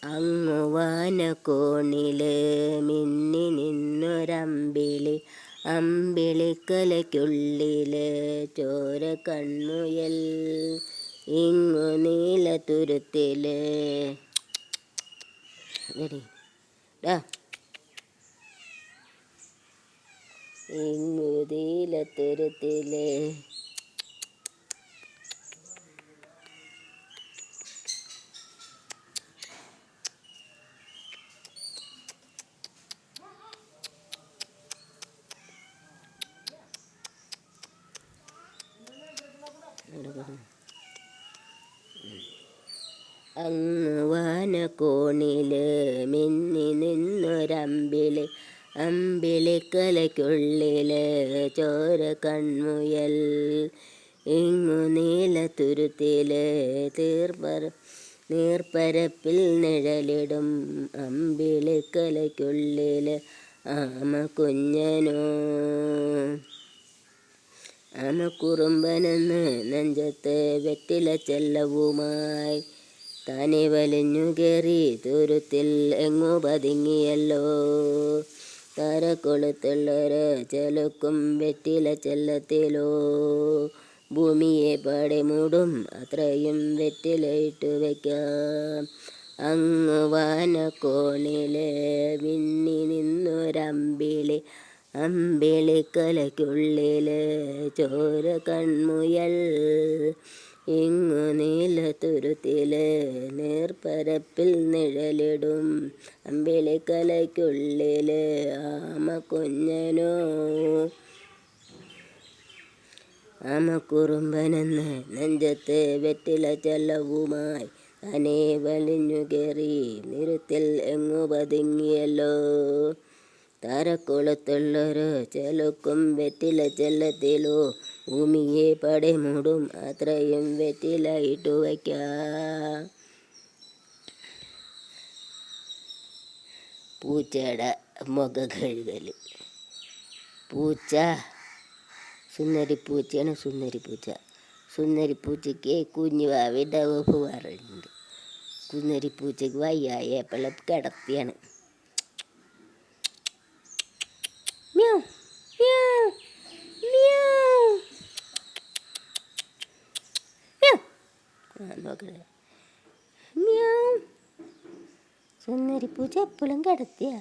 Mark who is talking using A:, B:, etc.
A: അങ്ങു വാനക്കോണില് മിന്നി നിന്നൊരമ്പിളി, അമ്പിളിക്കലയ്ക്കുള്ളില് ചോര കൺമുയൽ. ഇങ്ങു നീലത്തുരുത്തില് ഇങ്ങു നീലത്തുരുത്തില് അങ്ങ് വാനക്കോണില് മിന്നി നിന്നൊരമ്പിളി, അമ്പിളിക്കലയ്ക്കുള്ളില് ചോര കൺമുയൽ. ഇങ്ങു നീലത്തുരുത്തില് നീർപ്പരപ്പിൽ നിഴലിടും, അമ്പിളിക്കലയ്ക്കുള്ളില് ആമക്കുഞ്ഞനോ. ആമക്കുറുമ്പനെന്ന് നെഞ്ചത്ത് വെറ്റില ചെല്ലവുമായി താനെ വലിഞ്ഞു കയറി തുരുത്തിൽ എങ്ങു പതുങ്ങിയല്ലോ. താരക്കൊളുത്തുള്ളൊരു ചെലുക്കും വെറ്റില ചെല്ലത്തിലോ, ഭൂമിയെ പാടെ മൂടും അത്രയും വെറ്റില ഇട്ടു വയ്ക്കാം. അങ്ങ് വാനക്കോണില് മിന്നി നിന്നൊരമ്പിളി, അമ്പിളിക്കലയ്ക്കുള്ളില് ചോര കൺമുയൽ. ഇങ്ങു നീലത്തുരുത്തില് നീർപ്പരപ്പിൽ നിഴലിടും, അമ്പിളിക്കലയ്ക്കുള്ളില് ആമക്കുഞ്ഞനോ. ആമക്കുറുമ്പനെന്ന് നെഞ്ചത്ത് വെറ്റില ചെല്ലവുമായി താനെ വലിഞ്ഞു കയറി തുരുത്തിൽ എങ്ങു പതുങ്ങിയല്ലോ. താരക്കൊളുത്തുള്ളൊരു ചെലുക്കും വെറ്റില ചെല്ലത്തിലോ, ഭൂമിയെ പടെ മൂടും അത്രയും വെറ്റില ഇട്ടു വയ്ക്കാം. പൂച്ചയുടെ മുഖ കഴുകല്. പൂച്ച സുന്ദരിപ്പൂച്ചയാണ്. സുന്ദരിപ്പൂച്ചയ്ക്ക് കുഞ്ഞുവാവിൻ്റെ പോവാറുണ്ട്. സുന്ദരിപ്പൂച്ചയ്ക്ക് വയ്യായപ്പോഴും കിടത്തിയാണ്. സുന്ദരിപ്പൂച്ച എപ്പോഴും കിടത്തിയ